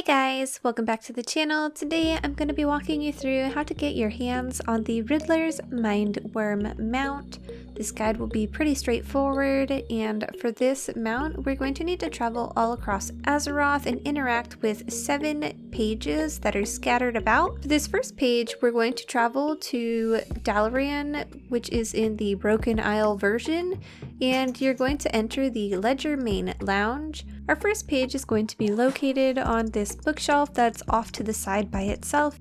Guys, welcome back to the channel. Today I'm going to be walking you through how to get your hands on the Riddler's Mindworm mount. This guide will be pretty straightforward, and for this mount we're going to need to travel all across Azeroth and interact with 7 pages that are scattered about. For this first page we're going to travel to Dalaran, which is in the Broken Isle version, and you're going to enter the Ledger Main Lounge. Our first page is going to be located on this bookshelf that's off to the side by itself.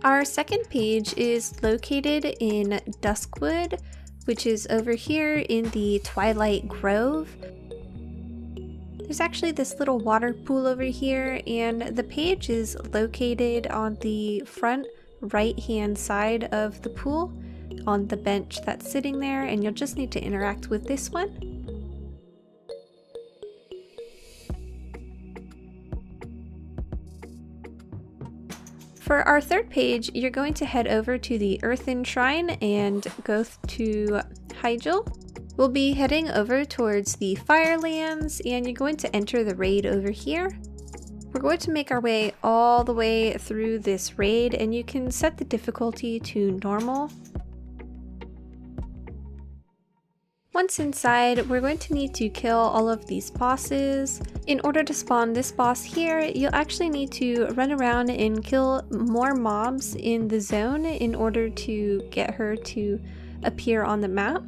Our second page is located in Duskwood, which is over here in the Twilight Grove. There's actually this little water pool over here, and the page is located on the front right hand side of the pool on the bench that's sitting there, and you'll just need to interact with this one. For our third page, you're going to head over to the Earthen Shrine and go to Hyjal. We'll be heading over towards the Firelands, and you're going to enter the raid over here. We're going to make our way all the way through this raid, and you can set the difficulty to normal. Once inside, we're going to need to kill all of these bosses. In order to spawn this boss here, you'll actually need to run around and kill more mobs in the zone in order to get her to appear on the map.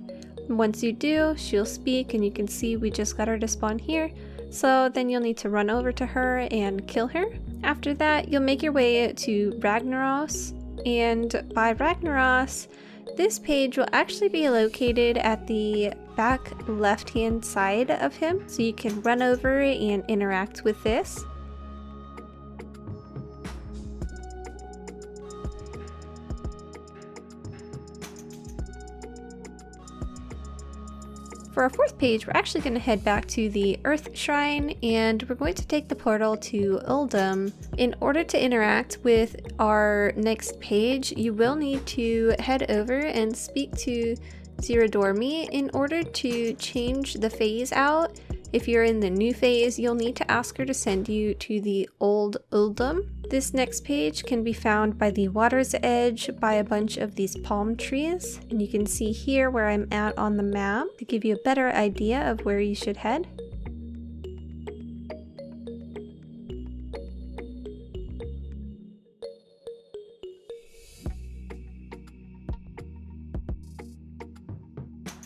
Once you do, she'll speak, and you can see we just got her to spawn here. So then you'll need to run over to her and kill her. After that, you'll make your way to Ragnaros, and by Ragnaros, this page will actually be located at the back left hand side of him, so you can run over and interact with this. For our fourth page, we're actually going to head back to the Earth Shrine, and we're going to take the portal to Uldum. In order to interact with our next page, you will need to head over and speak to Ziradormi. In order to change the phase out, if you're in the new phase, you'll need to ask her to send you to the old Uldum. This next page can be found by the water's edge by a bunch of these palm trees. And you can see here where I'm at on the map to give you a better idea of where you should head.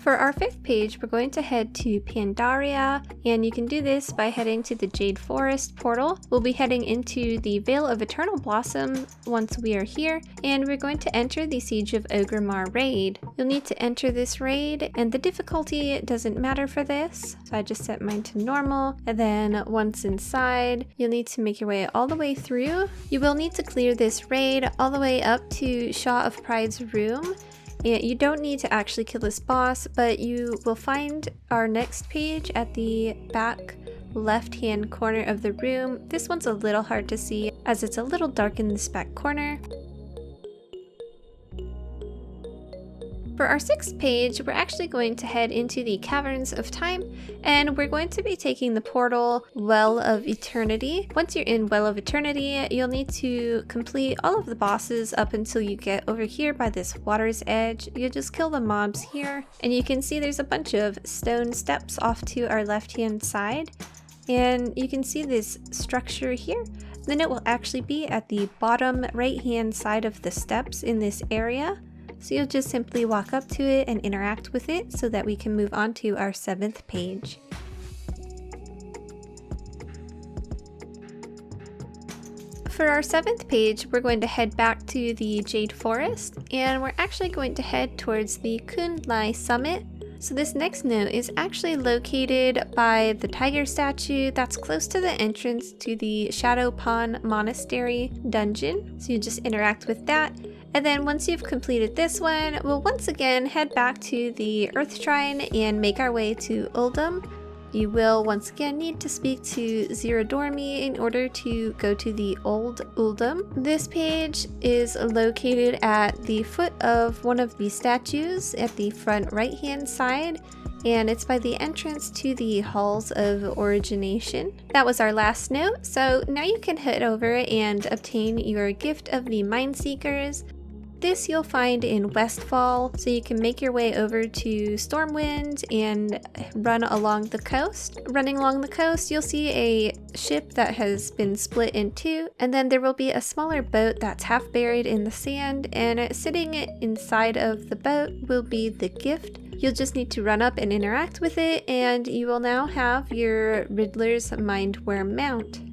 For our fifth page, we're going to head to Pandaria, and you can do this by heading to the Jade Forest portal. We'll be heading into the Vale of Eternal Blossom once we are here, and we're going to enter the Siege of Orgrimmar raid. You'll need to enter this raid, and the difficulty doesn't matter for this, so I just set mine to normal. And then once inside, you'll need to make your way all the way through. You will need to clear this raid all the way up to Shaw of Pride's room. And you don't need to actually kill this boss, but you will find our next page at the back left hand corner of the room. This one's a little hard to see as it's a little dark in this back corner. For our sixth page, we're actually going to head into the Caverns of Time, and we're going to be taking the portal Well of Eternity. Once you're in Well of Eternity, you'll need to complete all of the bosses up until you get over here by this water's edge. You'll just kill the mobs here, and you can see there's a bunch of stone steps off to our left hand side, and you can see this structure here. Then it will actually be at the bottom right hand side of the steps in this area. So you'll just simply walk up to it and interact with it so that we can move on to our 7th page. For our 7th page, we're going to head back to the Jade Forest, and we're actually going to head towards the Kundlai Summit. So this next note is actually located by the tiger statue that's close to the entrance to the Shadow Pond Monastery dungeon. So you just interact with that. And then once you've completed this one, we'll once again head back to the Earth Shrine and make our way to Uldum. You will once again need to speak to Zerodormi in order to go to the Old Uldum. This page is located at the foot of one of the statues at the front right hand side, and it's by the entrance to the Halls of Origination. That was our last note, so now you can head over and obtain your Gift of the Mindseekers. This you'll find in Westfall, so you can make your way over to Stormwind and run along the coast. Running along the coast, you'll see a ship that has been split in two, and then there will be a smaller boat that's half buried in the sand, and sitting inside of the boat will be the gift. You'll just need to run up and interact with it, and you will now have your Riddler's Mindworm mount.